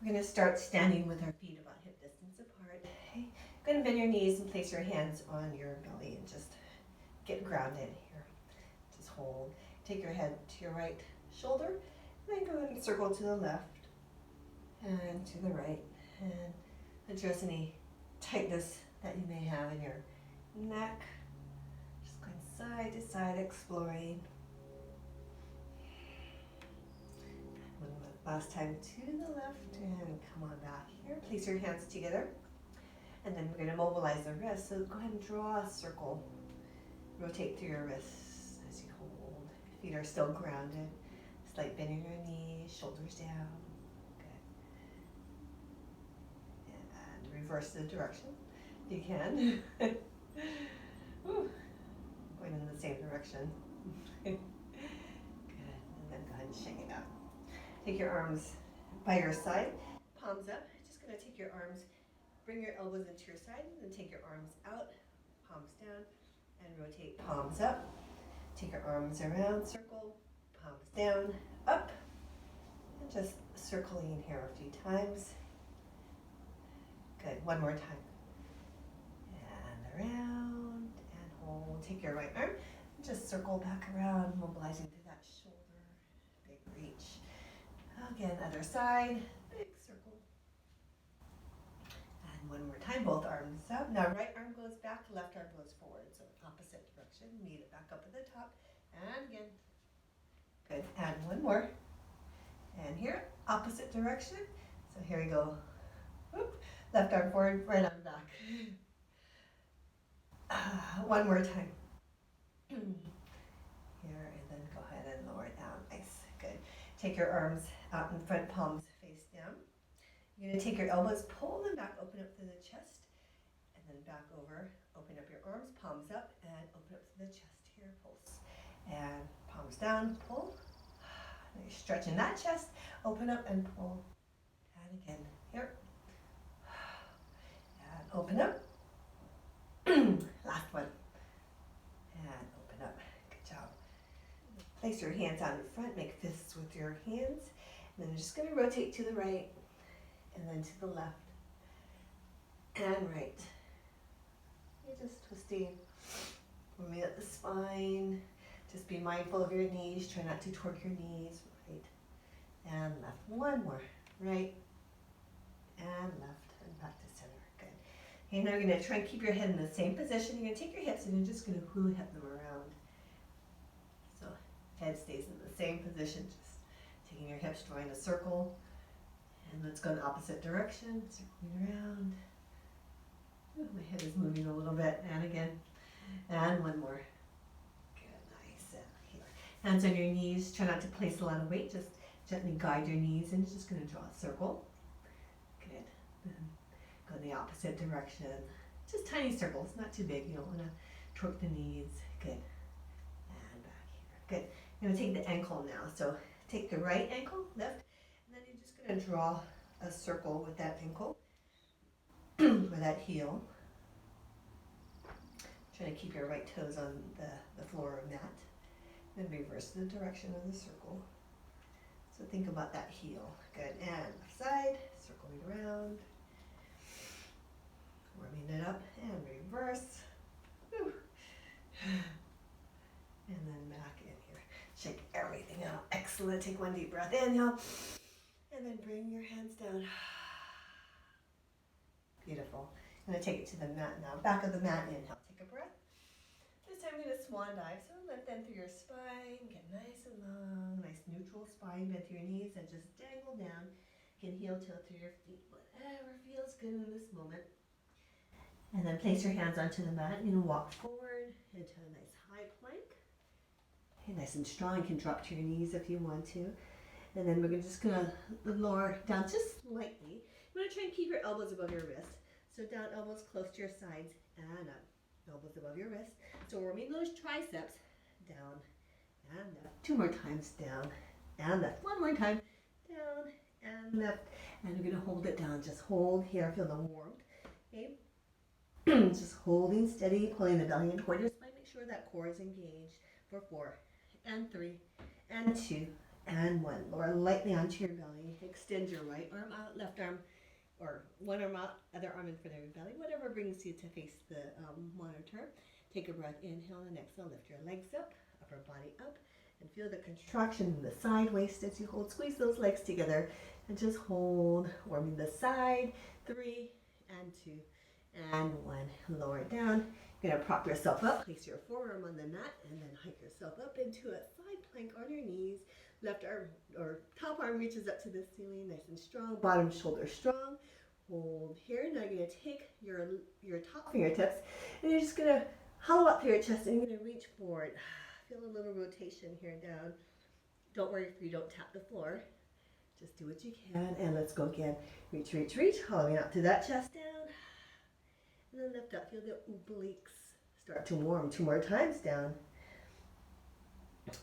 We're going to start standing with our feet about hip distance apart. Okay. You're going to bend your knees and place your hands on your belly and just get grounded here. Just hold. Take your head to your right shoulder, and then go ahead and circle to the left and to the right, and address any tightness that you may have in your neck. Just going side to side, exploring. One last time to the left, and come on back here. Place your hands together, and then we're going to mobilize the wrists. So go ahead and draw a circle. Rotate through your wrists as you hold. Feet are still grounded. Slight bend in your knees, shoulders down. Good. And reverse the direction if you can. Woo. Going in the same direction. Good. And then go ahead and shake it out. Take your arms by your side, palms up. Just going to take your arms, bring your elbows into your side, and then take your arms out, palms down, and rotate palms up. Take your arms around, circle, palms down, up, and just circling here a few times. Good, one more time. And around, and hold. Take your right arm, and just circle back around, mobilizing through that shoulder, big reach. Again, other side, big circle. And one more time, both arms up. Now right arm goes back, left arm goes forward. So opposite direction, meet it back up at the top. And again. Good, and one more. And here, opposite direction. So here we go. Whoop. Left arm forward, right arm back. One more time. Here, and then go ahead and lower it down. Nice, good. Take your arms out in front, palms face down. You're going to take your elbows, pull them back, open up to the chest, and then back over. Open up your arms, palms up, and open up to the chest here. Pulse. And palms down, pull. You're stretching that chest, open up and pull. And again, here. And open up. Last one. And open up. Good job. Place your hands out in front, make fists with your hands. And then you're just going to rotate to the right, and then to the left, and right. You're just twisting, warming up the spine. Just be mindful of your knees. Try not to torque your knees. Right and left. One more. Right and left, and back to center. Good. Okay, now you're going to try and keep your head in the same position. You're going to take your hips and you're just going to hula hip them around. So head stays in the same position. Just taking your hips, drawing a circle. And let's go in the opposite direction. Circling around. Ooh, my head is moving a little bit. And again. And one more. Hands on your knees. Try not to place a lot of weight. Just gently guide your knees, and you're just going to draw a circle. Good. Then go in the opposite direction. Just tiny circles, not too big. You don't want to torque the knees. Good. And back here. Good. You're going to take the ankle now. So take the right ankle, lift, and then you're just going to draw a circle with that ankle or that heel. Try to keep your right toes on the floor or mat. Then reverse the direction of the circle. So think about that heel. Good. And left side, circling around. Warming it up and reverse. Whew. And then back in here. Shake everything out. Excellent. Take one deep breath. Inhale. And then bring your hands down. Beautiful. I'm going to take it to the mat now. Back of the mat. Inhale. Take a breath. This time we're going to swan dive. So let them through your spine. Get nice and long. Nice neutral spine. Bend through your knees and just dangle down. You can heel tilt through your feet. Whatever feels good in this moment. And then place your hands onto the mat. You can walk forward into a nice high plank. Okay, nice and strong. You can drop to your knees if you want to. And then we're just going to lower down just slightly. You want to try and keep your elbows above your wrist. So down, elbows close to your sides and up. Elbows above your wrist. So warming those triceps. Down and up. Two more times. Down and up. One more time. Down and up. And we're going to hold it down. Just hold here. Feel the warmth. Okay. Just holding steady. Pulling the belly in toward your spine. Make sure that core is engaged. For 4 and 3 and 2 And one. Lower lightly onto your belly. Extend your right arm out, left arm, or one arm out, other arm in front of your belly, whatever brings you to face the monitor. Take a breath, inhale and exhale, lift your legs up, upper body up, and feel the contraction in the side waist as you hold. Squeeze those legs together and just hold, warming the side. 3 and 2 and 1. Lower it down. You're gonna prop yourself up, place your forearm on the mat, and then hike yourself up into a side plank on your knees. Left arm or top arm reaches up to the ceiling, nice and strong. Bottom shoulder strong. Hold here. Now you're gonna take your top fingertips, and you're just gonna hollow up through your chest, and you're gonna reach forward. Feel a little rotation here down. Don't worry if you don't tap the floor. Just do what you can, and let's go again. Reach, reach, reach, hollowing out through that chest down. And then lift up, feel the obliques start to warm. 2 more times down.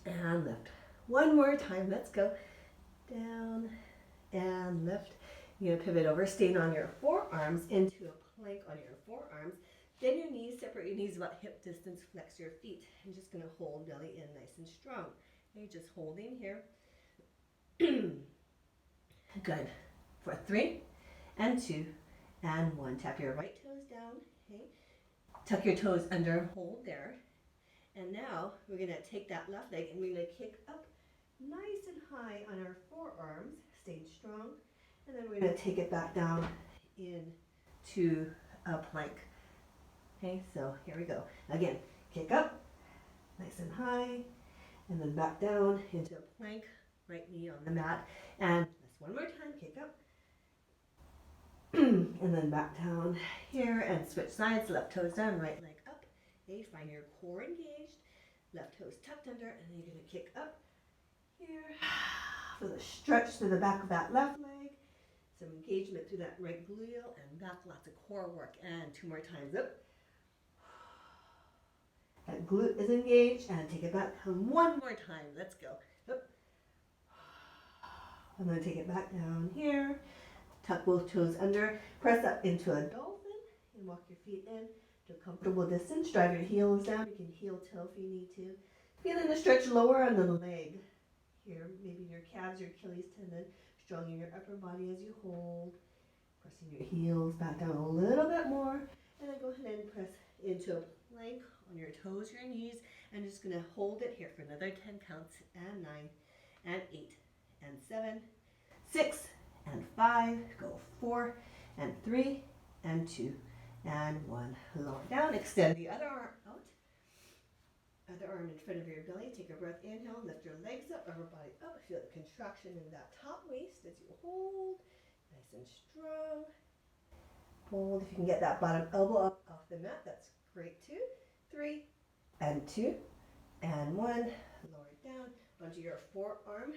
And lift. 1 more time, let's go. Down and lift. You're gonna pivot over, staying on your forearms into a plank on your forearms. Bend your knees, separate your knees about hip distance, flex your feet. I'm just gonna hold belly in nice and strong. Okay, just holding here. Good. For 3 and 2 and 1. Tap your right toes down. Okay. Tuck your toes under, hold there. And now we're gonna take that left leg and we're gonna kick up nice and high on our forearms. Stay strong. And then we're gonna take it back down into a plank. Okay, so here we go. Again, kick up, nice and high, and then back down into a plank, right knee on the mat. And let's 1 more time, kick up. And then back down here and switch sides, left toes down, right leg up. Okay, find your core engaged, left toes tucked under, and then you're gonna kick up here. Feel the stretch through the back of that left leg. Some engagement through that right gluteal and back, lots of core work. And 2 more times up. That glute is engaged, and take it back. And 1 more time, let's go. Up. And then take it back down here. Tuck both toes under, press up into a dolphin, and walk your feet in to a comfortable distance. Drive your heels down. You can heel toe if you need to. Feeling the stretch lower on the leg. Here, maybe your calves, your Achilles tendon, strong in your upper body as you hold. Pressing your heels back down a little bit more, and then go ahead and press into a plank on your toes, your knees, and just gonna hold it here for another 10 counts, and 9, and 8, and 7, 6, and 5, go 4, and 3, and 2, and 1. Lower down, extend the other arm out. Other arm in front of your belly. Take a breath, inhale, lift your legs up, upper body up. Feel the contraction in that top waist as you hold. Nice and strong. Hold. If you can get that bottom elbow up off the mat, that's great too. 3, and 2, and 1. Lower it down onto your forearm.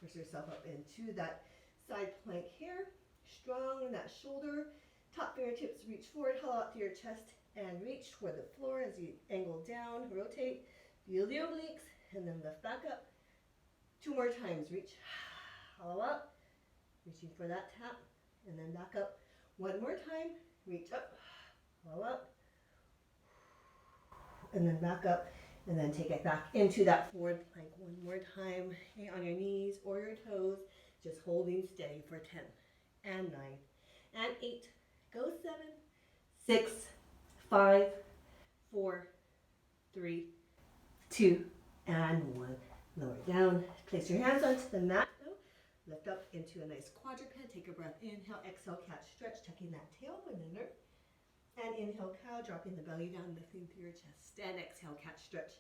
Push yourself up into that side plank here. Strong in that shoulder. Top fingertips reach forward, hollow out through your chest, and reach toward the floor as you angle down, rotate, feel the obliques, and then lift back up. 2 more times, reach, hollow up, reaching for that tap, and then back up. 1 more time, reach up, hollow up, and then back up, and then take it back into that forward plank 1 more time. Okay, on your knees or your toes, just holding steady for 10, and 9, and 8, go 7, 6, 5, 4, 3, 2, and 1. Lower down. Place your hands onto the mat now. Lift up into a nice quadruped. Take a breath. Inhale, exhale, cat stretch, tucking that tailbone under. And inhale, cow, dropping the belly down, lifting through your chest. And exhale, cat stretch.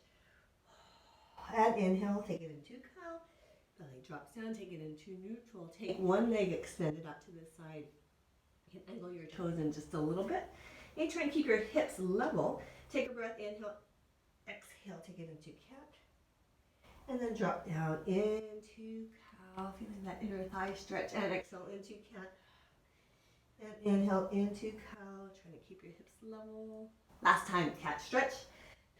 And inhale, take it into cow. Belly drops down, take it into neutral. Take one leg extended out to the side. You can angle your toes in just a little bit. And try and keep your hips level. Take a breath, inhale, exhale, take it into cat. And then drop down into cow, feeling that inner thigh stretch. And exhale into cat. And inhale into cow, trying to keep your hips level. Last time, cat stretch.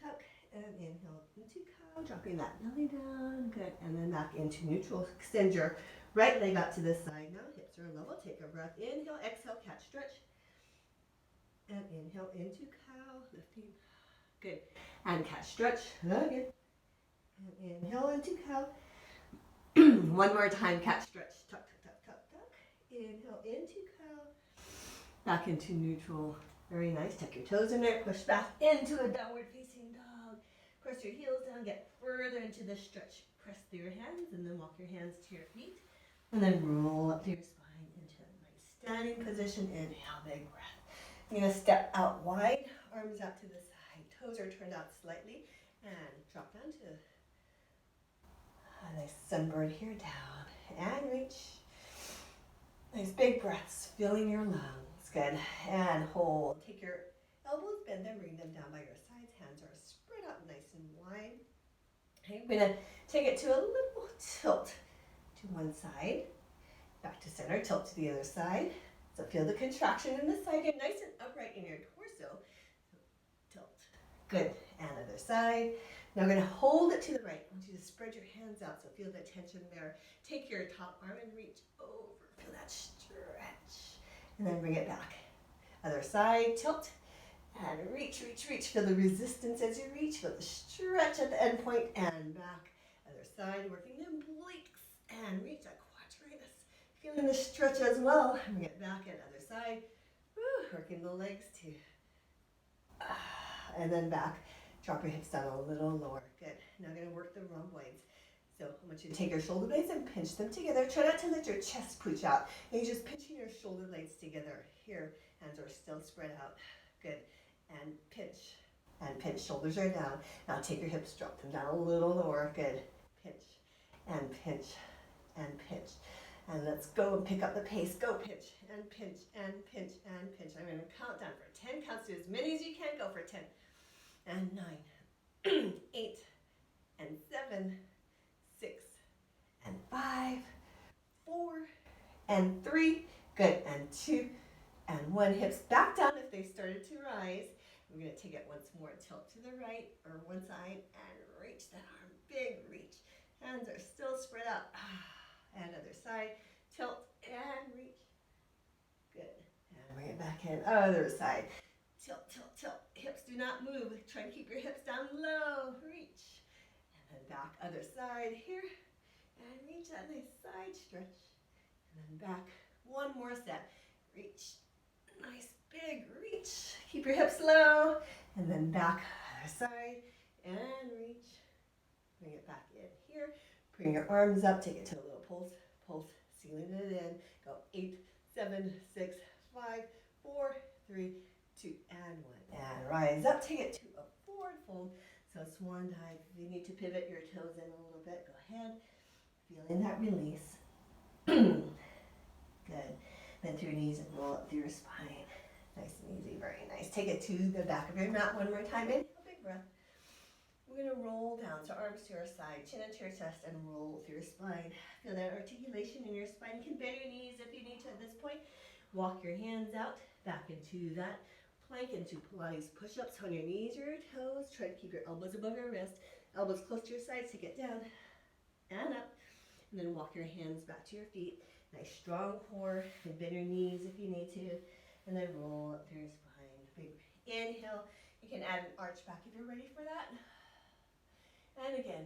Tuck and inhale into cow, dropping that belly down. Good. And then back into neutral. Extend your right leg out to this side now. Hips are level. Take a breath. Inhale, exhale, cat stretch. And inhale into cow, lifting. Good. And cat stretch again. And inhale into cow. One more time, cat stretch. Tuck, tuck, tuck, tuck, tuck. Inhale into cow. Back into neutral. Very nice. Tuck your toes in there. Push back into a downward facing dog. Press your heels down. Get further into the stretch. Press through your hands and then walk your hands to your feet. And then roll up through your spine into a nice standing position. Inhale, big breath. You're going to step out wide. Arms out to the side. Toes are turned out slightly. And drop down to a nice sunbird here, down and reach. Nice big breaths, filling your lungs. Good. And hold. Take your elbows, bend them, bring them down by your sides. Hands are spread out nice and wide. Okay, we're going to take it to a little tilt to one side. Back to center, tilt to the other side. So feel the contraction in the side. You're nice and upright in your torso. Tilt. Good. And other side. Now we're going to hold it to the right. I want you to spread your hands out, so feel the tension there. Take your top arm and reach over. Feel that stretch. And then bring it back. Other side, tilt. And reach, reach, reach. Feel the resistance as you reach. Feel the stretch at the end point and back. Other side, working the obliques. And reach that quadratus. Feeling the stretch as well. Bring it back at other side. Woo, working the legs too. And then back. Drop your hips down a little lower. Good. Now I'm going to work the rhomboids. So I want you to take your shoulder blades and pinch them together. Try not to let your chest pooch out. And you're just pinching your shoulder blades together. Here, hands are still spread out. Good. And pinch. And pinch. Shoulders are down. Now take your hips, drop them down a little lower. Good. Pinch. And pinch. And pinch. And let's go and pick up the pace. Go pinch. And pinch. And pinch. And pinch. I'm going to count down for 10 counts. Do as many as you can. Go for 10. And 9, 8, and 7, 6, and 5, 4, and 3, good, and 2, and 1. Hips back down if they started to rise. We're going to take it once more, tilt to the right or one side, and reach that arm, big reach. Hands are still spread out. And other side, tilt and reach. Good, and bring it back in, other side. Tilt, tilt, tilt. Hips do not move. Try and keep your hips down low. Reach. And then back, other side here. And reach that nice side stretch. And then back. One more set. Reach. Nice big reach. Keep your hips low. And then back, other side. And reach. Bring it back in here. Bring your arms up. Take it to a little pulse. Pulse. Sealing it in. Go 8, 7, 6, 5, 4, 3, 2, and 1. And rise up. Take it to a forward fold. So swan dive. If you need to pivot your toes in a little bit, go ahead. Feeling that release. Good. Bend through your knees and roll up through your spine. Nice and easy. Very nice. Take it to the back of your mat one more time. Inhale, big breath. We're going to roll down. So arms to your side, chin into your chest, and roll through your spine. Feel that articulation in your spine. You can bend your knees if you need to at this point. Walk your hands out, back into that plank, into Pilates push-ups on your knees or your toes. Try to keep your elbows above your wrist. Elbows close to your sides. Take it down and up. And then walk your hands back to your feet. Nice strong core. And bend your knees if you need to. And then roll up through your spine. Big inhale. You can add an arch back if you're ready for that. And again,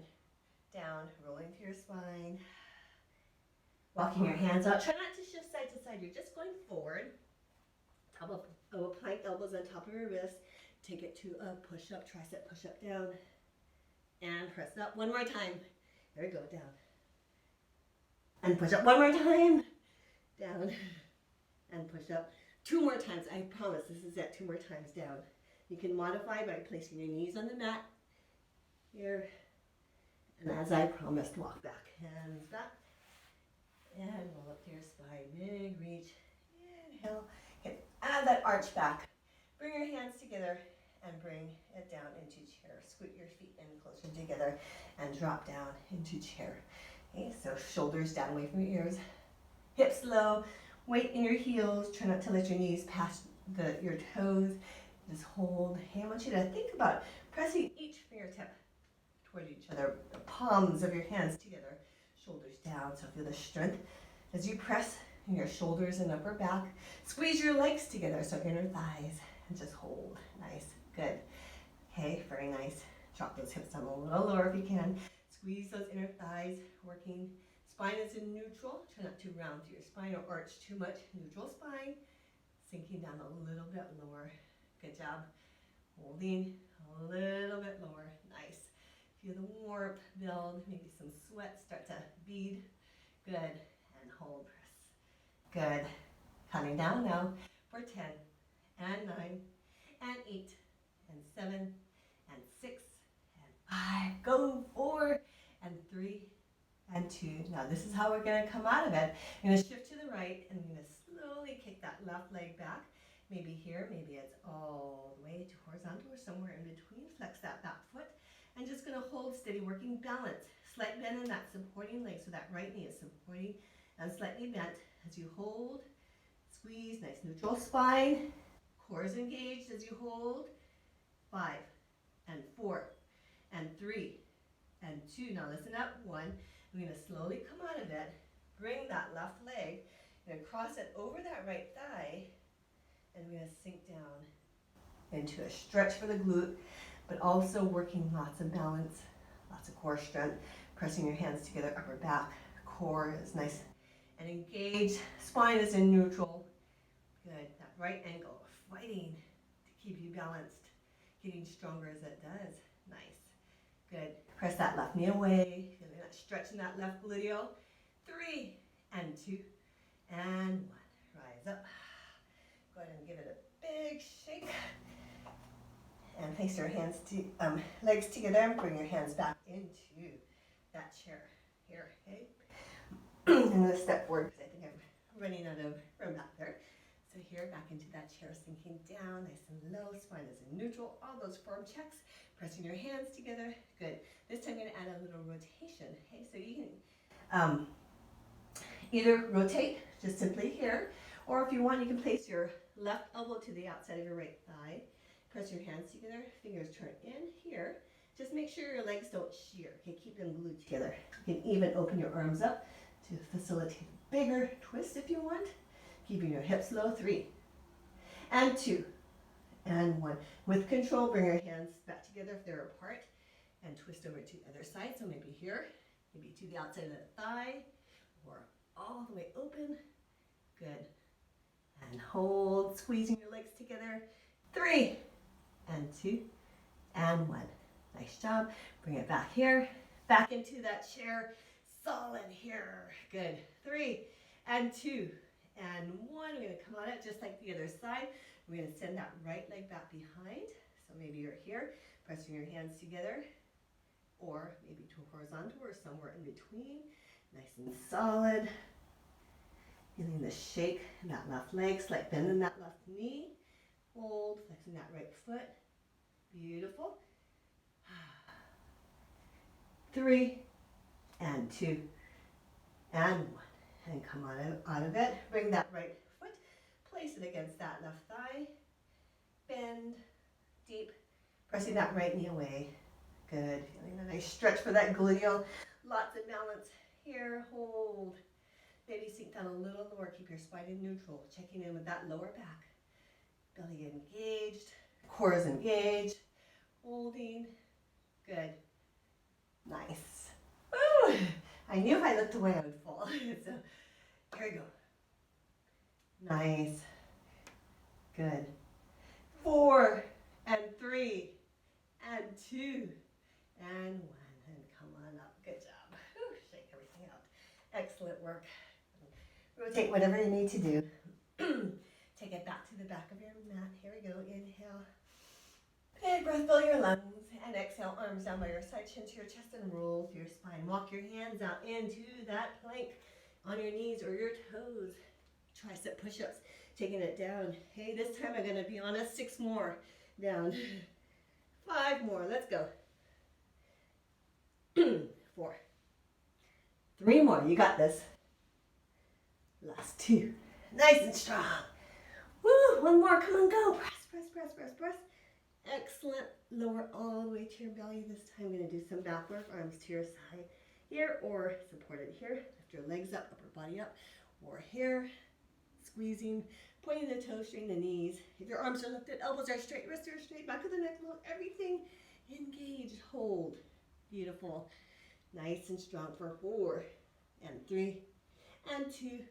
down, rolling through your spine. Walking your hands out. Try not to shift side to side. You're just going forward. Top of a plank, elbows on top of your wrist. Take it to a push-up, tricep push-up down. And press up one more time. There we go, down. And push up one more time. Down. And push up 2 more times. I promise this is it. 2 more times down. You can modify by placing your knees on the mat. Here. And as I promised, walk back. Hands back. And roll up to your spine. Big reach. Inhale. Add that arch back. Bring your hands together and bring it down into chair. Scoot your feet in closer together and drop down into chair. Okay, so shoulders down away from your ears. Hips low. Weight in your heels. Try not to let your knees pass your toes. Just hold. Hey, I want you to think about pressing each fingertip toward each other. The palms of your hands together. Shoulders down, so feel the strength as you press in your shoulders and upper back. Squeeze your legs together, so inner thighs, and just hold. Nice, good. Okay, very nice. Drop those hips down a little lower if you can. Squeeze those inner thighs, working Spine is in neutral. Try not to round through your spine or arch too much. Neutral spine. Sinking down a little bit lower. Good job. Holding a little bit lower. Nice. Feel the warmth build. Maybe some sweat start to bead. Good. And hold. Press. Good. Counting down now for 10 and 9 and 8 and 7 and 6 and 5. Go. 4 and 3 and 2. Now this is how we're going to come out of it. I'm going to shift to the right and I'm going to slowly kick that left leg back. Maybe here, maybe it's all the way to horizontal or somewhere in between. Flex that back foot. And just going to hold steady, working balance. Slight bend in that supporting leg, so that right knee is supporting and slightly bent as you hold. Squeeze, nice neutral spine. Core is engaged as you hold. 5 and 4 and 3 and 2. Now listen up. 1. I'm going to slowly come out of it. Bring that left leg. I'm going to cross it over that right thigh. And we're going to sink down into a stretch for the glute, but also working lots of balance, lots of core strength. Pressing your hands together, upper back, core is nice and engaged. Spine is in neutral. Good. That right ankle fighting to keep you balanced, getting stronger as it does. Nice. Good. Press that left knee away. Feeling that stretch in that left gluteal. 3 and 2 and 1. Rise up. Go ahead and give it a big shake. And place your hands to legs together and bring your hands back into that chair. Here, okay? I'm going to step forward because I think I'm running out of room back there. So here, back into that chair, sinking down, nice and low. Spine is in neutral. All those firm checks. Pressing your hands together. Good. This time I'm going to add a little rotation. Okay, so you can either rotate just simply here, or if you want, you can place your left elbow to the outside of your right thigh. Press your hands together, fingers turn in here. Just make sure your legs don't shear. Okay, keep them glued together. You can even open your arms up to facilitate a bigger twist if you want. Keeping your hips low. 3 and 2 and 1. With control, bring your hands back together if they're apart and twist over to the other side. So maybe here, maybe to the outside of the thigh, or all the way open. Good. And hold, squeezing your legs together. 3 and 2 and 1. Nice job. Bring it back here, back into that chair. Solid here. Good. 3 and 2 and 1. We're going to come on it just like the other side. We're going to send that right leg back behind. So maybe you're here, pressing your hands together, or maybe to horizontal or somewhere in between. Nice and solid. Feeling the shake in that left leg, slight bend in that left knee. Hold, flexing that right foot. Beautiful. 3 and 2 and 1. And come on out of it. Bring that right foot. Place it against that left thigh. Bend deep. Pressing that right knee away. Good. Feeling a nice stretch for that gluteal. Lots of balance here. Hold. Maybe sink down a little lower. Keep your spine in neutral. Checking in with that lower back. Belly engaged. Core is engaged. Holding. Good. Nice. Woo! I knew if I looked away I would fall. So here we go. Nice. Good. 4 and 3 and 2 and 1. And come on up. Good job. Whew, shake everything out. Excellent work. Rotate whatever you need to do. Take it back to the back of your mat. Here we go. Inhale. Big breath, fill your lungs. And exhale, arms down by your side, chin to your chest, and roll through your spine. Walk your hands out into that plank on your knees or your toes. Tricep push-ups. Taking it down. Hey, this time I'm going to be honest. 6 more. Down. 5 more. Let's go. 4. 3 more. You got this. Last 2. Nice and strong. Woo! 1 more. Come on, go. Press, press, press, press, press. Excellent. Lower all the way to your belly. This time I'm going to do some back work. Arms to your side here, or supported here. Lift your legs up, upper body up, or here. Squeezing, pointing the toes, straighten the knees. If your arms are lifted, elbows are straight, wrists are straight, back of the neck, everything engaged. Hold. Beautiful. Nice and strong for 4 and 3, and 2,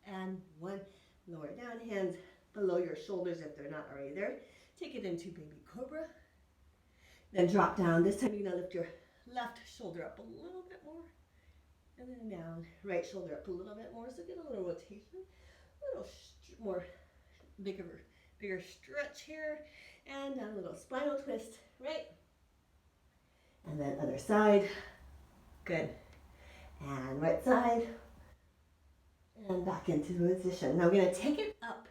and 1. Lower down, hands below your shoulders if they're not already there. Take it into baby cobra. Then drop down. This time you're going to lift your left shoulder up a little bit more. And then down. Right shoulder up a little bit more. So get a little rotation. A little more bigger stretch here. And down, a little spinal twist. Right. And then other side. Good. And right side. And back into position. Now we're going to take it up.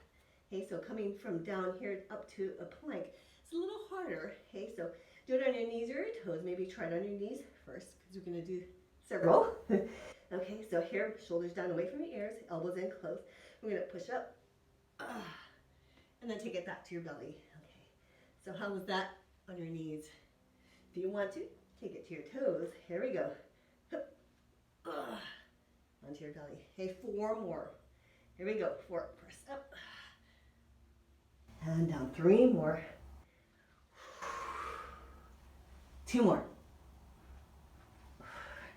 Okay, so coming from down here up to a plank. It's a little harder. Okay, so do it on your knees or your toes. Maybe try it on your knees first because we're going to do several. Okay, so here, shoulders down away from your ears, elbows in close. We're going to push up. And then take it back to your belly. Okay, so how was that on your knees? If you want to, take it to your toes. Here we go. Onto your belly. Okay, 4 more. Here we go. 4, press up. And down, 3 more. 2 more.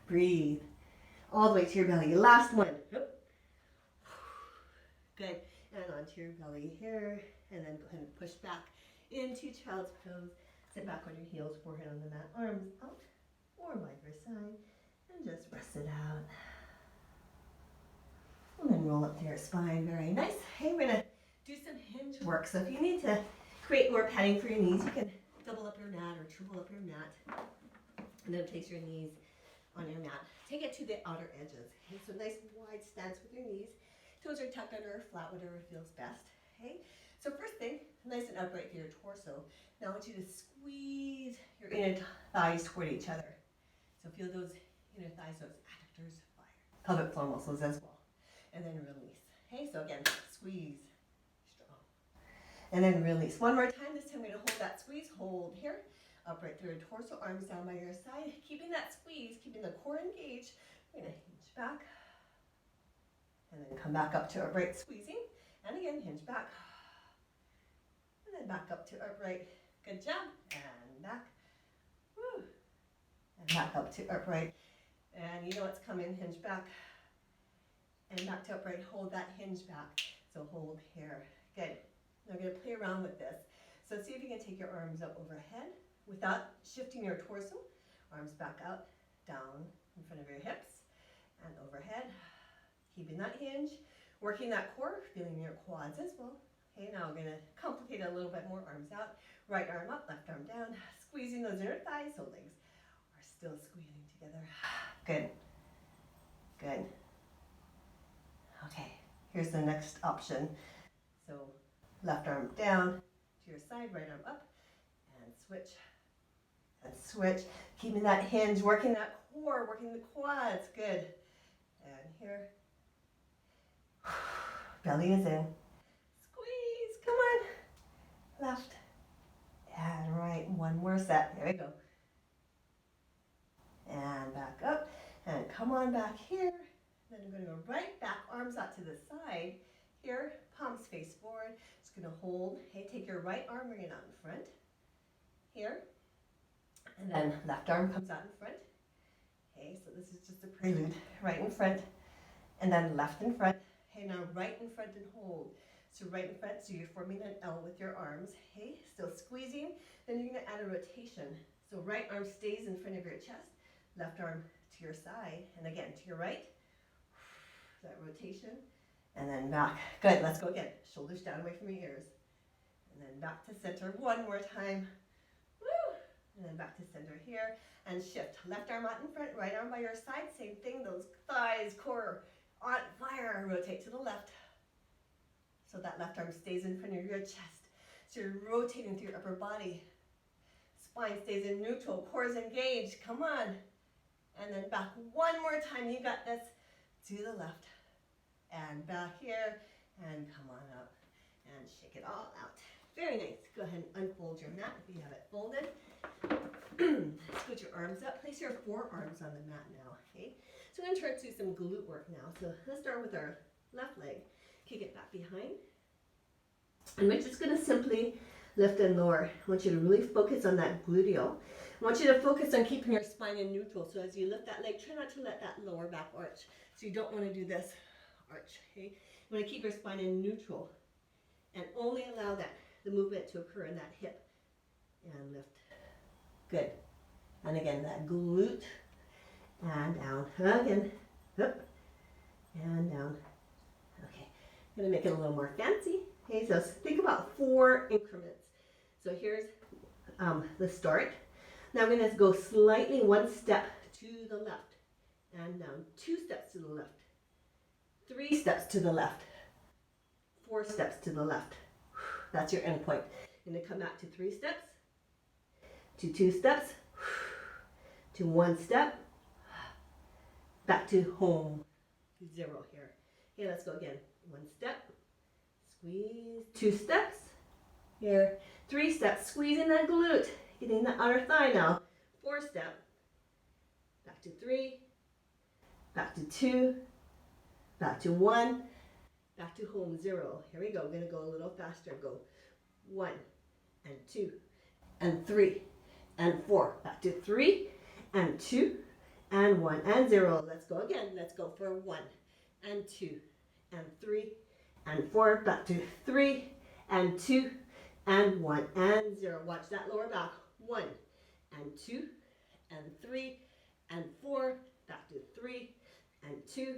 Breathe. All the way to your belly. Last one. Good. And onto your belly here. And then go ahead and push back into child's pose. Sit back on your heels, forehead on the mat, arms out or by your side. And just rest it out. And then roll up to your spine. Very nice. Hey, we're going to do some hinge work. So if you need to create more padding for your knees, you can double up your mat or triple up your mat. And then place your knees on your mat. Take it to the outer edges. Okay, so nice wide stance with your knees. Toes are tucked under or flat, whatever feels best. Okay, so first thing, nice and upright through your torso. Now I want you to squeeze your inner thighs toward each other. So feel those inner thighs, those adductors, pelvic floor muscles as well. And then release. Okay, so again, squeeze, strong. And then release. One more time. This time we're going to hold that squeeze. Hold here. Upright through your torso, arms down by your side. Keeping that squeeze, keeping the core engaged. We're going to hinge back. And then come back up to upright, squeezing. And again, hinge back. And then back up to upright. Good job. And back. Woo. And back up to upright. And you know what's coming. Hinge back. And back to upright. Hold that hinge back. So hold here. Good. Now we're going to play around with this. So see if you can take your arms up overhead without shifting your torso. Arms back up, down in front of your hips, and overhead. Keeping that hinge, working that core, feeling your quads as well. Okay, now we're going to complicate it a little bit more. Arms out, right arm up, left arm down, squeezing those inner thighs so legs are still squeezing together. Good. Good. Okay, here's the next option. So left arm down to your side, right arm up, and switch. And switch, keeping that hinge, working that core, working the quads. Good. And here. Belly is in. Squeeze. Come on. Left. And right. One more set. There we go. And back up. And come on back here. Then I'm going to go right back, arms out to the side. Here, palms face forward. Just going to hold. Hey, take your right arm, bring it out in front. Here. And then left arm comes out in front. Okay, so this is just a prelude. Right in front. And then left in front. Okay, now right in front and hold. So right in front, so you're forming an L with your arms. Okay, still squeezing. Then you're going to add a rotation. So right arm stays in front of your chest. Left arm to your side. And again, to your right. That rotation. And then back. Good, let's go again. Shoulders down away from your ears. And then back to center one more time. Woo! And then back to center here. And shift. Left arm out in front, right arm by your side. Same thing, those thighs, core on fire. Rotate to the left. So that left arm stays in front of your chest. So you're rotating through your upper body. Spine stays in neutral, core is engaged. Come on. And then back one more time. You got this. To the left. And back here. And come on up. And shake it all out. Very nice. Go ahead and unfold your mat if you have it folded. Scoot your arms up. Place your forearms on the mat now. Okay. So we're going to turn to some glute work now. So let's start with our left leg. Kick it back behind. And we're just going to simply lift and lower. I want you to really focus on that gluteal. I want you to focus on keeping your spine in neutral. So as you lift that leg, try not to let that lower back arch So you don't want to do this arch, okay? You want to keep your spine in neutral and only allow the movement to occur in that hip. And lift. Good. And again, that glute. And down. Again. Up. And down. Okay. I'm going to make it a little more fancy. Okay, so think about 4 increments. So here's the start. Now I'm going to go slightly 1 step to the left. And down. 2 steps to the left. 3 steps to the left. 4 steps to the left. That's your end point. You're going to come back to 3 steps. To 2 steps. To 1 step. Back to home. 0 here. Okay, let's go again. 1 step. Squeeze. 2 steps. Here. 3 steps. Squeezing that glute. Getting the outer thigh now. 4 step. Back to 3. Back to 2. Back to 1. Back to home. 0. Here we go. We're going to go a little faster. Go 1 and 2 and 3 and 4. Back to 3 and 2 and 1 and 0. Let's go again. Let's go for 1 and 2 and 3 and 4. Back to 3 and 2 and 1 and 0. Watch that lower back. 1 and 2 and 3 and 4. Back to 3 and 2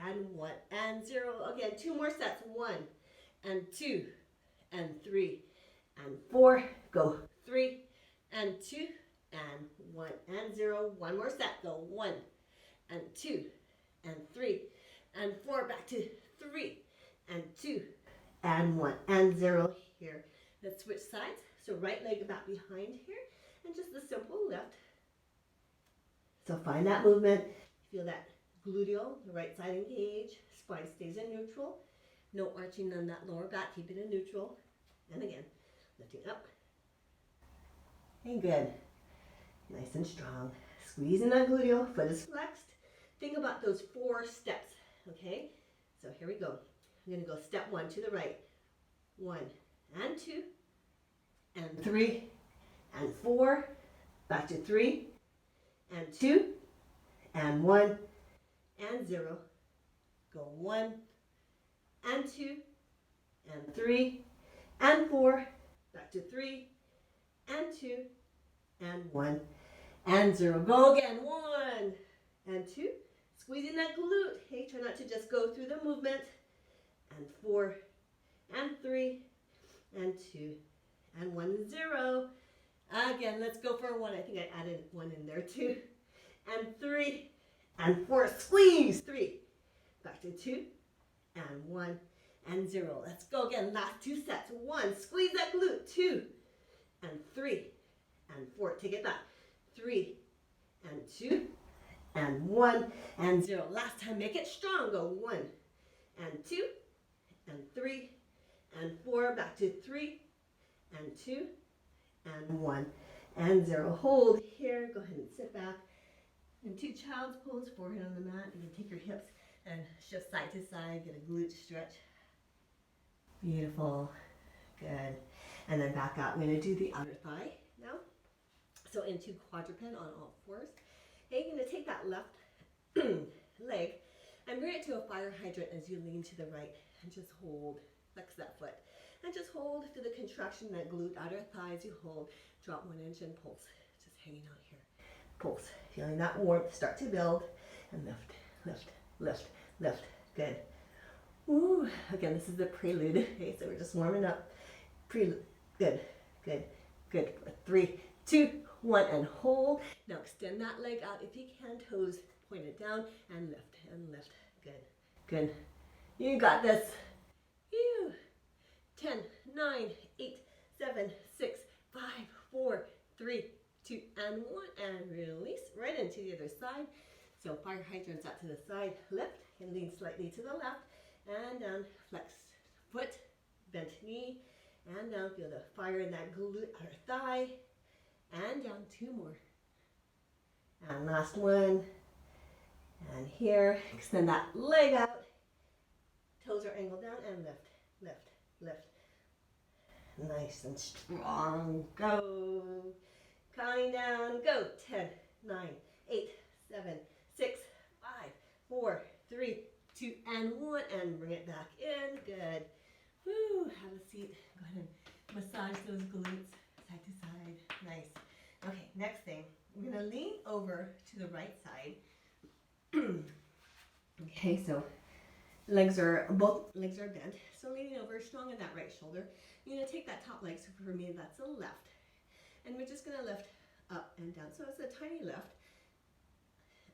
and 1 and 0. Again, 2 more sets. 1 and 2 and 3 and 4. Go 3 and 2 and 1 and 0. 1 more set. Go 1 and 2 and 3 and 4. Back to 3 and 2 and 1 and 0 here. Let's switch sides. So right leg back behind here and just a simple lift. So find that movement. Feel that gluteal, the right side engage. Spine stays in neutral. No arching on that lower back. Keep it in neutral. And again, lifting up. And good. Nice and strong. Squeezing that gluteal. Foot is flexed. Think about those 4 steps. Okay? So here we go. I'm going to go step 1 to the right. 1 and 2 and 3 and 4. Back to 3 and 2 and 1 and 0. Go 1 and 2 and 3 and 4. Back to 3 and 2 and 1 and 0. Go again. 1 and 2. Squeezing that glute. Hey, try not to just go through the movement. And 4 and 3 and 2 and 1 and 0. Again, let's go for 1. I think I added 1 in there too. And 3 and 4. Squeeze. 3. Back to 2 and 1 and 0. Let's go again. Last 2 sets. 1. Squeeze that glute. 2 and 3 and 4. Take it back. 3 and 2 and 1 and 0. Last time. Make it strong. Go 1 and 2 and 3 and 4. Back to 3 and 2 and 1 and 0. Hold here. Go ahead and sit back. Into child's pose, forehead on the mat. You can take your hips and shift side to side. Get a glute stretch. Beautiful. Good. And then back out. We're going to do the outer thigh now. So into quadruped on all 4s. Okay, you're going to take that left leg and bring it to a fire hydrant as you lean to the right. And just hold. Flex that foot. And just hold to the contraction, that glute, outer thighs. You hold. Drop 1 inch and pulse. Just hanging out here. Pulse. Feeling that warmth start to build. And lift, lift, lift, lift. Good. Ooh. Again, this is the prelude. Okay, so we're just warming up. Prelude. Good, good, good. 3, 2, 1, and hold. Now extend that leg out if you can. Toes pointed down and lift and lift. Good, good. You got this. Phew. 10, 9, 8, 7, 6, 5, 4, 3, 2, and 1. And release right into the other side. So fire hydrants out to the side. Lift and lean slightly to the left. And down. Flex foot. Bent knee. And down. Feel the fire in that glute outer thigh. And down. 2 more. And last one. And here. Extend that leg out. Toes are angled down. And lift. Lift. Lift. Nice and strong. Go. Counting down. Go. 10, 9, 8, 7, 6, 5, 4, 3, 2, and 1, and bring it back in. Good. Woo, have a seat. Go ahead and massage those glutes side to side. Nice. Okay, next thing, we're gonna lean over to the right side. Okay, so both legs are bent. So leaning over, strong in that right shoulder. You're gonna take that top leg, so for me that's the left. And we're just gonna lift up and down. So it's a tiny lift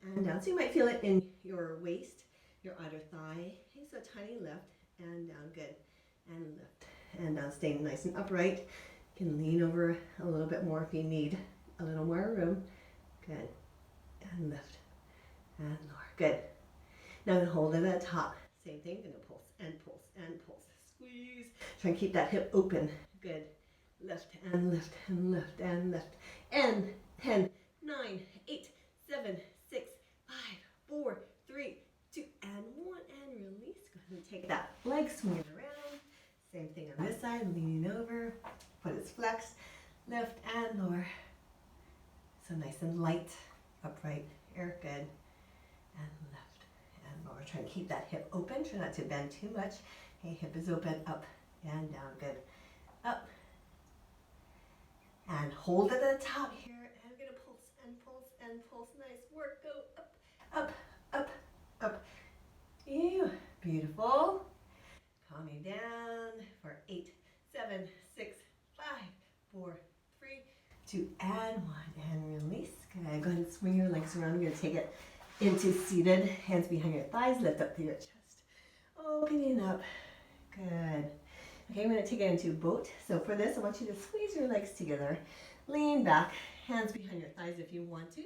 and down. So you might feel it in your waist, your outer thigh. Okay, so tiny lift and down, good. And lift and down, staying nice and upright. You can lean over a little bit more if you need a little more room. Good. And lift and lower. Good. Now I'm gonna hold it at the top. Same thing, gonna pulse and pulse and pulse. Squeeze. Try and keep that hip open. Good. Lift and lift and lift and lift. And 10, 9, 8, 7, 6, 5, 4, 3, 2, and 1. And release. Go ahead and take that leg, swing it around. Same thing on this side, leaning over. Foot is flexed. Lift and lower. So nice and light. Upright. Air good. And lift and lower. Try and keep that hip open. Try not to bend too much. Okay, hip is open. Up and down. Good. Up. And hold it at the top here. And we're going to pulse and pulse and pulse. Nice work. Go up, up, up, up. Ew. Beautiful. Calming down for 8, 7, 6, 5, 4, 3, 2, and 1. And release. Good. Go ahead and swing your legs around. You're going to take it into seated. Hands behind your thighs. Lift up through your chest. Opening up. Good. Okay, I'm going to take it into boat. So for this, I want you to squeeze your legs together. Lean back. Hands behind your thighs if you want to.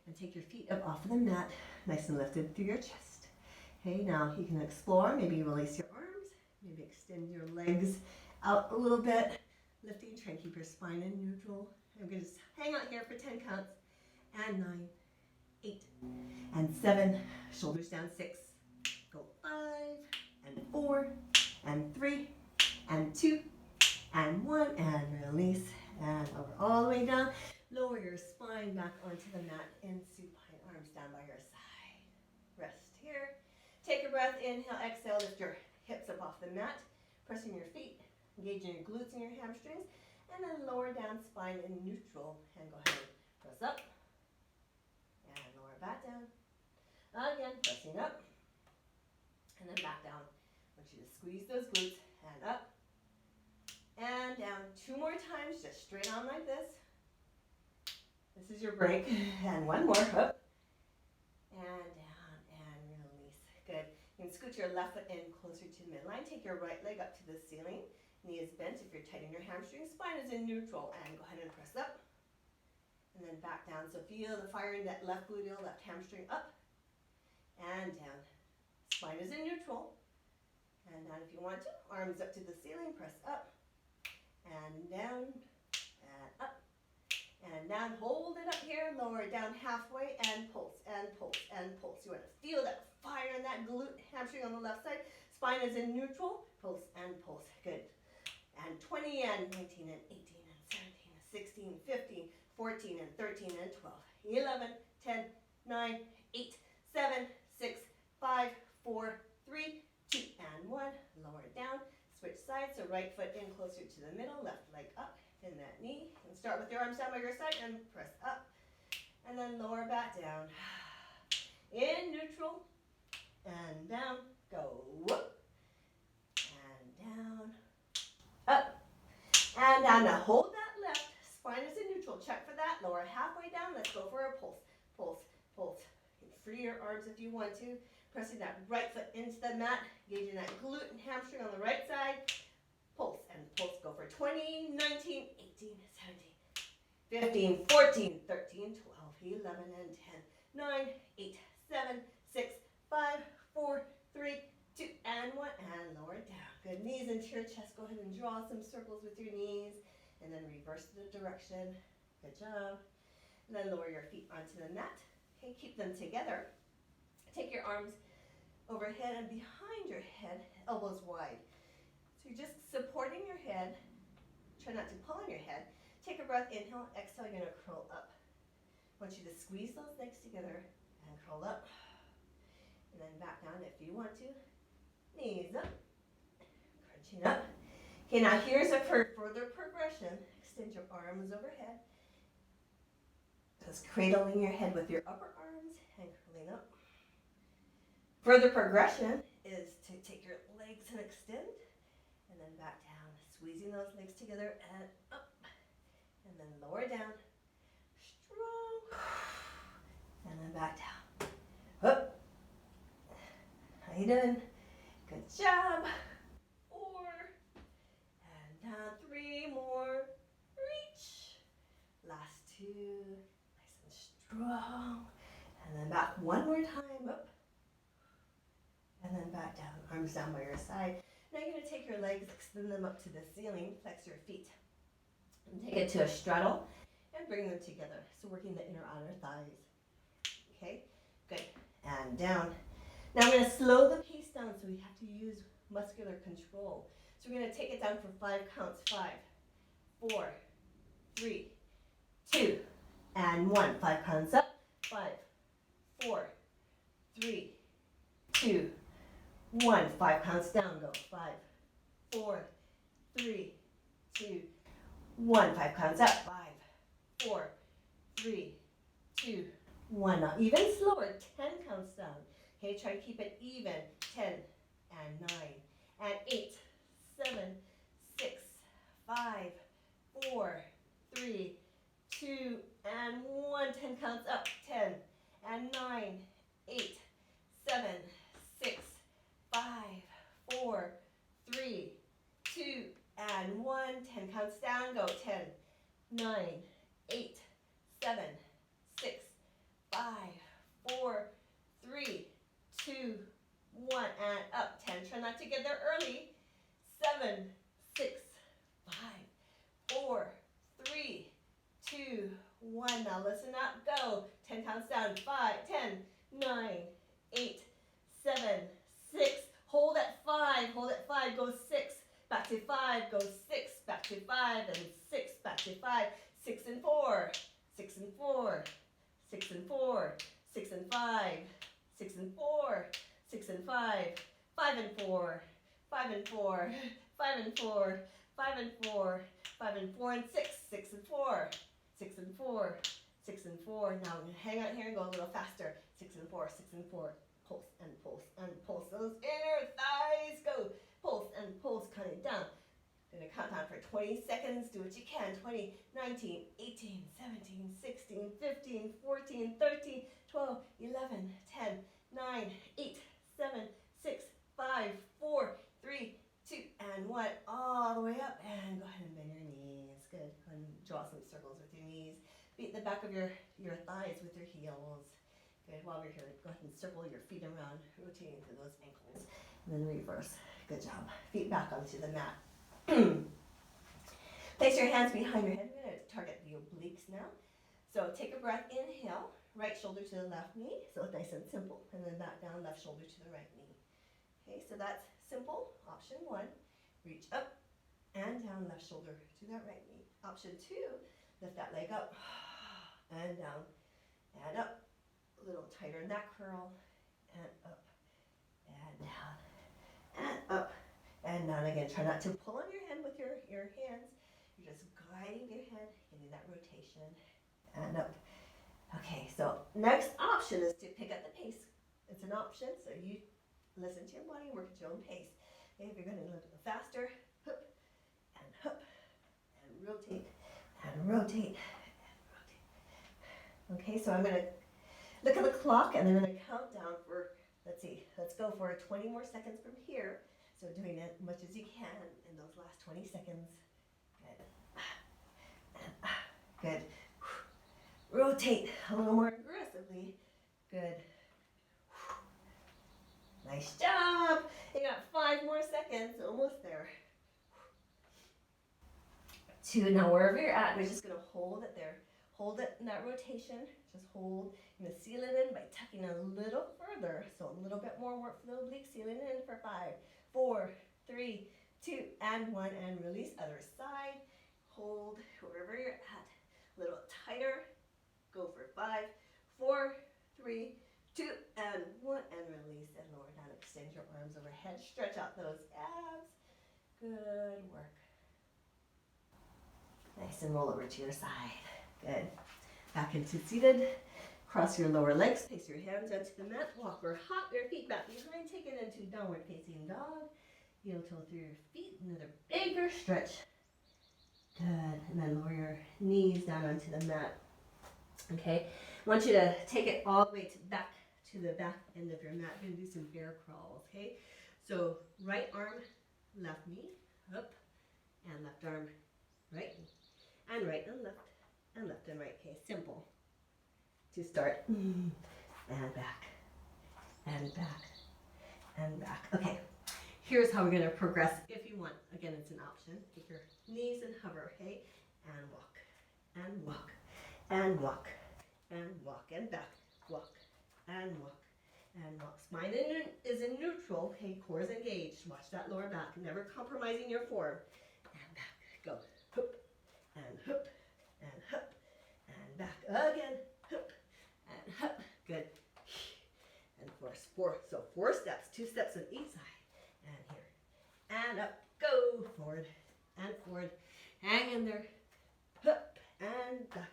And take your feet up off of the mat. Nice and lifted through your chest. Okay, now you can explore. Maybe release your arms. Maybe extend your legs out a little bit. Lifting, try and keep your spine in neutral. I'm going to just hang out here for 10 counts. And 9, 8, and 7. Shoulders down, 6. Go 5, and 4, and 3, and 2, and 1. And release. And over all the way down. Lower your spine back onto the mat in supine. Arms down by your side. Rest here. Take a breath. Inhale, exhale. Lift your hips up off the mat, pressing your feet, engaging your glutes and your hamstrings, and then lower down spine in neutral. And go ahead and press up, and lower back down. Again, pressing up, and then back down. I want you to squeeze those glutes, and up, and down. 2 more times, just straight on like this. This is your break. And 1 more, up, and down, and release. Good. You can scoot your left foot in closer to midline. Take your right leg up to the ceiling. Knee is bent if you're tight in your hamstring. Spine is in neutral. And go ahead and press up. And then back down. So feel the fire in that left gluteal, left hamstring up and down. Spine is in neutral. And down if you want to. Arms up to the ceiling. Press up and down and up. And down, hold it up here, lower it down halfway, and pulse, and pulse, and pulse. You want to feel that fire in that glute hamstring on the left side. Spine is in neutral, pulse, and pulse. Good. And 20, and 19, and 18, and 17, and 16, 15, 14, and 13, and 12, 11, 10, 9, 8, 7, 6, 5, 4, 3, 2, and 1. Lower it down. Switch sides, so right foot in closer to the middle, left leg up. In that knee, and start with your arms down by your side and press up, and then lower back down. In neutral, and down, go up, and down, up, and down. Now hold that left, spine is in neutral, check for that, lower halfway down, let's go for a pulse, pulse, pulse. Free your arms if you want to, pressing that right foot into the mat, engaging that glute and hamstring on the right side. Pulse and pulse. Go for 20, 19, 18, 17, 15, 14, 13, 12, 11, and 10, 9, 8, 7, 6, 5, 4, 3, 2, and 1. And lower it down. Good. Knees into your chest. Go ahead and draw some circles with your knees. And then reverse the direction. Good job. And then lower your feet onto the mat. Okay, keep them together. Take your arms overhead and behind your head, elbows wide. So you're just supporting your head. Try not to pull on your head. Take a breath, inhale, exhale, you're going to curl up. I want you to squeeze those legs together and curl up. and then back down if you want to. Knees up, crunching up. Okay, now here's a further progression. Extend your arms overhead. Just cradling your head with your upper arms and curling up. Further progression is to take your legs and extend, and then back down, squeezing those legs together and up, and then lower down, strong, and then back down, up. How you doing? Good job. 4, and down, 3 more, reach. Last 2, nice and strong, and then back one more time, up, and then back down, arms down by your side. Now you're going to take your legs, extend them up to the ceiling, flex your feet, and take it to a straddle, and bring them together. So working the inner outer thighs. Okay, good, and down. Now I'm going to slow the pace down, so we have to use muscular control. So we're going to take it down for 5 counts. 5, 4, 3, 2, and 1. 5 counts up. 5, 4, 3, 2, 1. 5 counts down. Go. 5, 4, 3, 2, 1. 5 counts up. 5, 4, 3, 2, 1. Now even slower. 10 counts down. Okay, try to keep it even. 10 and 9 and 8, 7, 6, 5, 4, 3, 2, and 1. 10 counts up. 10 and 9, 8, 7, 6, 5, 4, 3, 2, and 1. 10 counts down. Go. 10, 9, 8, 7, 6, 5, 4, 3, 2, 1, and up. 10. Try not to get there early. 7, 6, 5, 4, 3, 2, 1. Now listen up. Go. 10 counts down. 5, 10, 9, 8, 7, 6. Hold at 5. Hold at 5. Go 6. Back to 5. Go 6. Back to 5 and 6. Back to 5. 6 and 4. 6 and 4. 6 and 4. 6 and 5. 6 and 4. 6 and 5. 5 and 4. 5 and 4. 5 and 4. 5 and 4. 5 and 4 and 6. 6 and 4. 6 and 4. 6 and 4. Now I'm going to hang out here and go a little faster. 6 and 4. 6 and 4. Pulse and pulse and pulse. Those inner thighs. Go. Pulse and pulse. Count it down. Going to count down for 20 seconds. Do what you can. 20, 19, 18, 17, 16, 15, 14, 13, 12, 11, 10, 9, 8, 7, 6, 5, 4, 3, 2, and 1. All the way up. And go ahead and bend your knees. Good. Go ahead and draw some circles with your knees. Beat the back of your thighs with your heels. Good. While we're here, go ahead and circle your feet around, rotating through those ankles. And then reverse. Good job. Feet back onto the mat. Place your hands behind your head. We're going to target the obliques now. So take a breath. Inhale. Right shoulder to the left knee. So nice and simple. And then back down. Left shoulder to the right knee. Okay, so that's simple. Option 1. Reach up and down. Left shoulder to that right knee. Option 2. Lift that leg up and down and up. A little tighter neck curl and up and down and up and down again. Try not to pull on your head with your hands. You're just guiding your head, getting that rotation and up. Okay, so next option is to pick up the pace. It's an option, so you listen to your body, work at your own pace. Okay, if you're going to go faster, hoop and rotate and rotate and rotate. Okay, so I'm going to look at the clock and I'm going to count down for, let's go for 20 more seconds from here. So doing as much as you can in those last 20 seconds. Good. Good. Rotate a little more aggressively. Good. Nice job. You got 5 more seconds, almost there. 2, now wherever you're at, we're just going to hold it there. Hold it in that rotation. Just hold. You're going to seal it in by tucking a little further. So a little bit more work for the obliques. Sealing in for 5, 4, 3, 2, and 1. And release. Other side. Hold wherever you're at. A little tighter. Go for 5, 4, 3, 2, and 1, and release, and lower down. Extend your arms overhead. Stretch out those abs. Good work. Nice, and roll over to your side. Good. Back into seated. Cross your lower legs. Place your hands onto the mat. Walk or hop your feet back behind. Take it into downward facing dog. Heel toe through your feet. Another bigger stretch. Good. And then lower your knees down onto the mat. Okay. I want you to take it all the way back to the back end of your mat. You're going to do some bear crawls. Okay. So right arm, left knee, up, and left arm, right, and right and left and right. Okay. Simple. To start. And back, and back, and back. Okay. Here's how we're going to progress if you want. Again, it's an option. Take your knees and hover, okay? And walk, and walk, and walk, and walk, and back, walk, and walk, and walk. Spine is in neutral, okay? Core is engaged. Watch that lower back. Never compromising your form. And back. Go. Hoop, and hoop, and hoop, and back. Again. Hoop, and hoop. Good. And four. So 4 steps. 2 steps on each side. And here, and up, go, forward, hang in there, up, and back,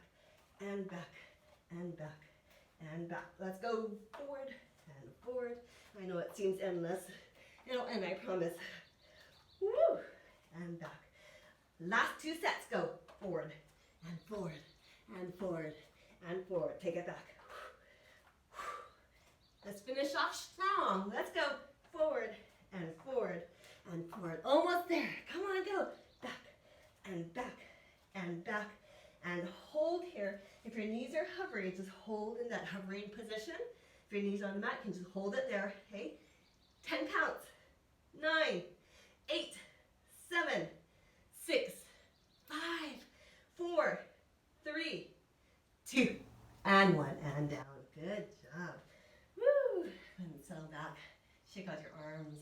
and back, and back, and back. Let's go, forward, and forward. I know it seems endless, it'll end, I promise. Woo, and back. Last 2 sets, go, forward, and forward, and forward, and forward. Take it back. Let's finish off strong. Let's go, forward, and forward, and forward. Almost there. Come on, go. Back, and back, and back, and hold here. If your knees are hovering, just hold in that hovering position. If your knees are on the mat, you can just hold it there, okay? 10 counts. 9, 8, 7, 6, 5, 4, 3, 2, and 1, and down. Good job. Woo! And settle back. Shake out your arms.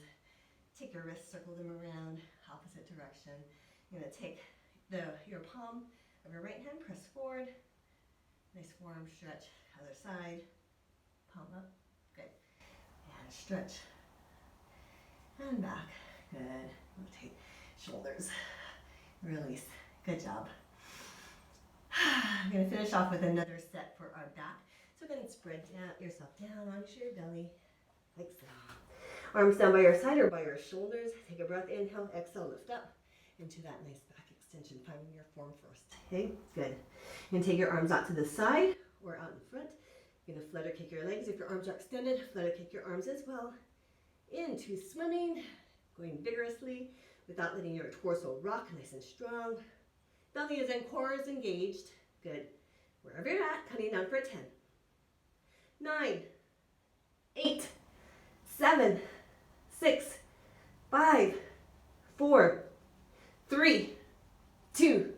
Take your wrists, circle them around, opposite direction. You're going to take your palm of your right hand, press forward. Nice forearm stretch. Other side. Palm up. Good. And stretch. And back. Good. Rotate shoulders. Release. Good job. I'm going to finish off with another set for our back. So we're going to spread yourself down onto your belly. Like so. Arms down by your side or by your shoulders. Take a breath. Inhale, exhale, lift up into that nice back extension. Finding your form first. Okay, good. You're going to take your arms out to the side or out in front. You're going to flutter kick your legs. If your arms are extended, flutter kick your arms as well. Into swimming, going vigorously without letting your torso rock, nice and strong. Belly is in, core is engaged. Good. Wherever you're at, cutting down for 10. 9, 8, 7, 6, 5, 4, 3, 2,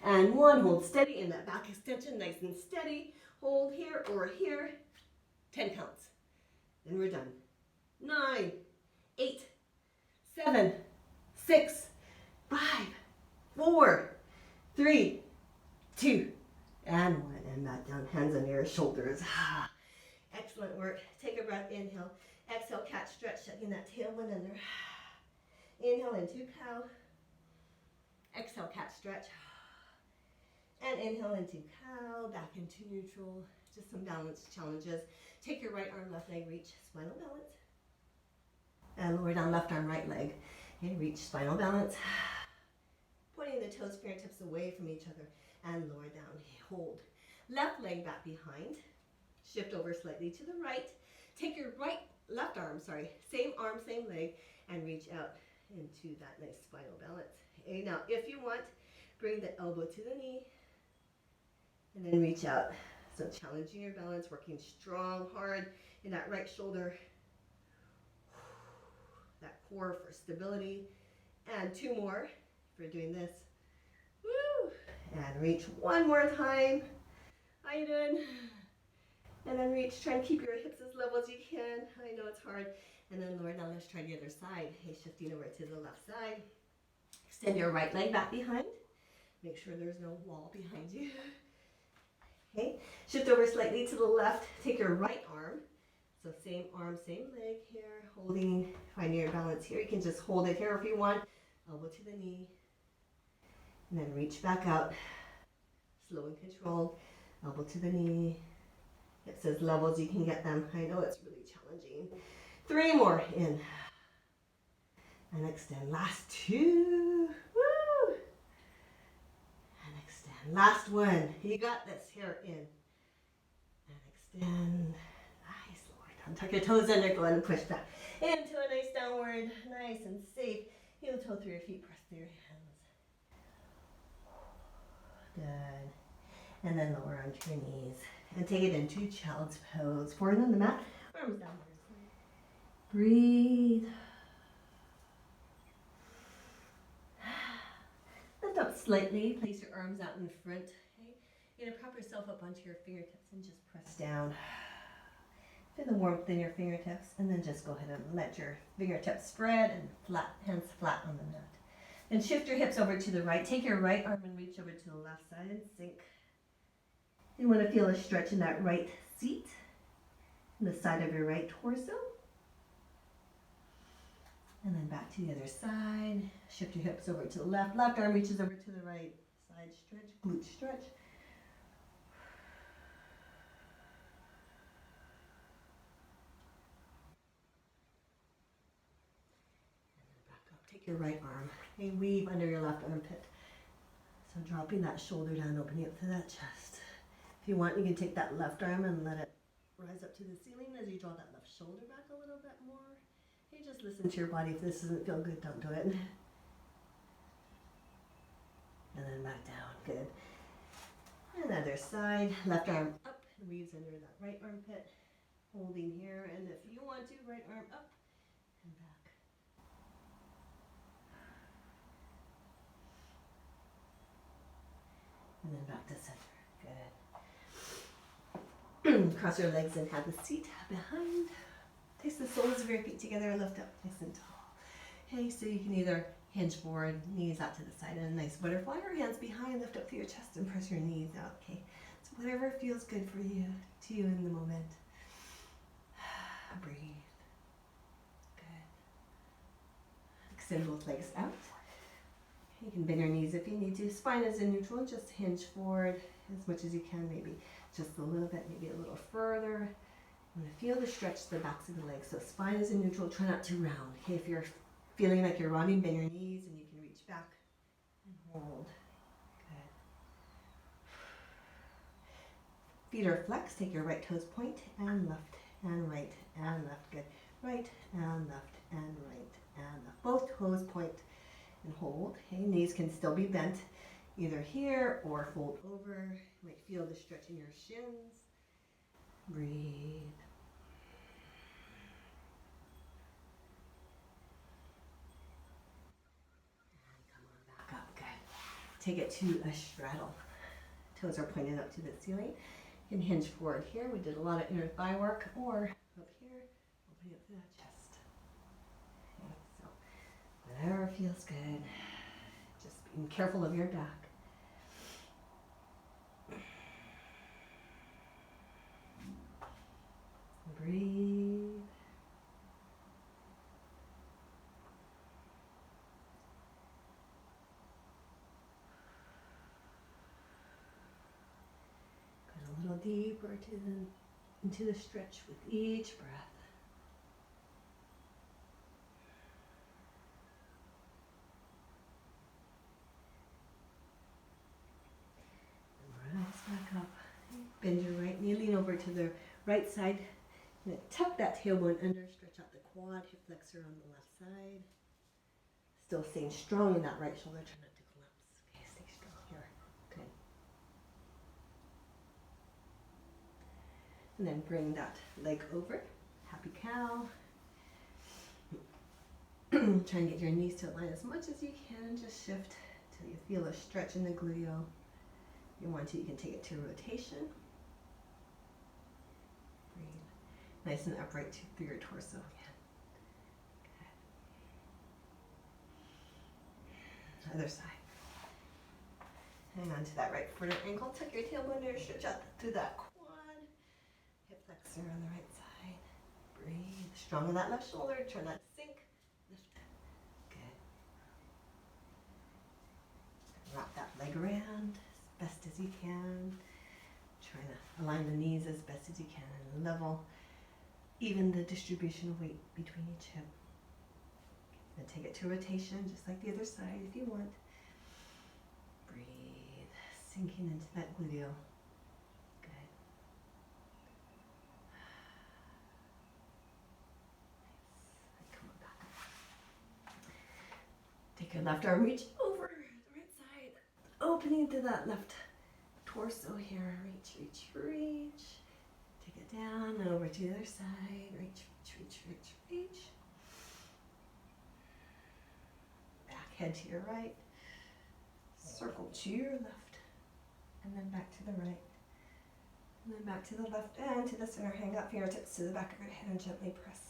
and 1. Hold steady in that back extension, nice and steady. Hold here or here. 10 counts. Then we're done. 9, 8, 7, 6, 5, 4, 3, 2, and 1. And back down. Hands on your shoulders. Excellent work. Take a breath. Inhale. Exhale, cat stretch, checking that tailwind under. Inhale into cow. Exhale, cat stretch. And inhale into cow, back into neutral. Just some balance challenges. Take your right arm, left leg, reach spinal balance. And lower down left arm, right leg. Okay, reach spinal balance. Pointing the toes, fingertips away from each other. And lower down, hold. Left leg back behind. Shift over slightly to the right. Take your left arm, same arm, same leg, and reach out into that nice spinal balance. Okay, now if you want, bring the elbow to the knee, and then reach out. So challenging your balance, working strong, hard in that right shoulder. That core for stability. And 2 more if you're doing this. Woo! And reach one more time. How you doing? And then reach, try and keep your hips as level as you can. I know it's hard. And then lower down, let's try the other side. Okay, shifting over to the left side. Extend your right leg back behind. Make sure there's no wall behind you. Okay, shift over slightly to the left. Take your right arm, So same arm, same leg here, holding, finding your balance here. You can just hold it here if you want, elbow to the knee, and then reach back out, slow and controlled, elbow to the knee. It says levels, you can get them. I know it's really challenging. 3 more, in, and extend. Last 2, woo! And extend. Last 1, you got this, here, in, and extend. Nice, lower down, tuck your toes under, go ahead and push back into a nice downward, nice and safe. Heel toe through your feet, press through your hands. Good. And then lower onto your knees. And take it into child's pose. Forward on the mat, arms down. Breathe. Lift up slightly. Place your arms out in front. Okay? You're going to prop yourself up onto your fingertips and just press down. Feel the warmth in your fingertips. And then just go ahead and let your fingertips spread and flat, hands flat on the mat. Then shift your hips over to the right. Take your right arm and reach over to the left side and sink. You want to feel a stretch in that right seat, on the side of your right torso. And then back to the other side. Shift your hips over to the left. Left arm reaches over to the right. Side stretch, glute stretch. And then back up. Take your right arm and weave under your left armpit. So dropping that shoulder down, opening up to that chest. If you want, you can take that left arm and let it rise up to the ceiling as you draw that left shoulder back a little bit more. You just listen to your body. If this doesn't feel good, don't do it. And then back down. Good. And other side. Left arm up and weaves under that right armpit. Holding here. And if you want to, right arm up and back. And then back to center. Good. Cross your legs and have the seat behind. Place the soles of your feet together, lift up nice and tall. Okay, so you can either hinge forward, knees out to the side, and a nice butterfly, or hands behind, lift up through your chest and press your knees out. Okay, so whatever feels good for you, to you in the moment. Breathe. Good. Extend both legs out. You can bend your knees if you need to. Spine is in neutral, just hinge forward as much as you can, maybe just a little bit, maybe a little further. I'm going to feel the stretch to the backs of the legs. So spine is in neutral, try not to round. Okay, if you're feeling like you're rounding, bend your knees and you can reach back and hold. Good. Feet are flexed. Take your right toes point and left and right and left. Good. Right and left and right and left. Both toes point and hold. Okay, knees can still be bent either here or fold over. You might feel the stretch in your shins. Breathe. And come on back up. Good. Take it to a straddle. Toes are pointed up to the ceiling. You can hinge forward here. We did a lot of inner thigh work, or up here, opening up to that chest. Okay, so whatever feels good. Just being careful of your back. Breathe. Go a little deeper into the stretch with each breath. And rise back up. Bend your right knee, lean over to the right side. And tuck that tailbone under, stretch out the quad, hip flexor on the left side. Still staying strong in that right shoulder, try not to collapse. Okay, stay strong here. Good. And then bring that leg over, happy cow. Try and get your knees to align as much as you can. Just shift till you feel a stretch in the gluteal. If you want to, you can take it to rotation. Nice and upright through your torso again. Good. Other side. Hang on to that right foot or ankle. Tuck your tailbone under, stretch out through that quad. Hip flexor on the right side. Breathe. Strong on that left shoulder. Turn that sink. Lift. Good. Wrap that leg around as best as you can. Trying to align the knees as best as you can and level. Even the distribution of weight between each hip. And take it to rotation, just like the other side if you want. Breathe, sinking into that gluteal. Good. Nice. Come on back. Take your left arm, reach over the right side, opening to that left torso here. Reach, reach, reach. Take it down, over to the other side. Reach, reach, reach, reach, reach. Back head to your right. Circle to your left. And then back to the right. And then back to the left and to the center. Hang up fingertips to the back of your head and gently press.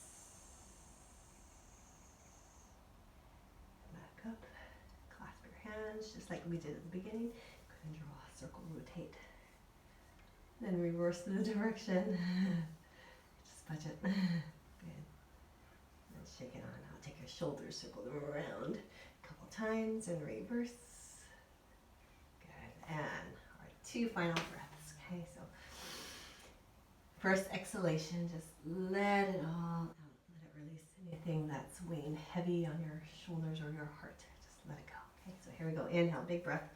Back up. Clasp your hands just like we did at the beginning. Go ahead and draw a circle, rotate. Then reverse the direction. Just budge it. Good. And shake it on. I'll take your shoulders, circle them around a couple times and reverse. Good. And our 2 final breaths. Okay, so first exhalation, just let it all out. Let it release anything that's weighing heavy on your shoulders or your heart. Just let it go. Okay, so here we go. Inhale, big breath.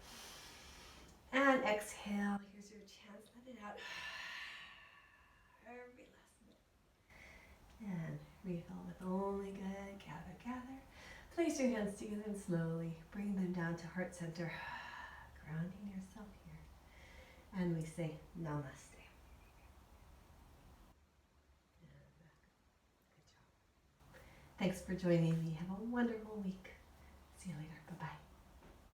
And exhale. Here's your chance. Let it out. Every last bit. And refill with only good. Gather, gather. Place your hands together and slowly bring them down to heart center. Grounding yourself here. And we say namaste. And back. Good job. Thanks for joining me. Have a wonderful week. See you later. Bye-bye.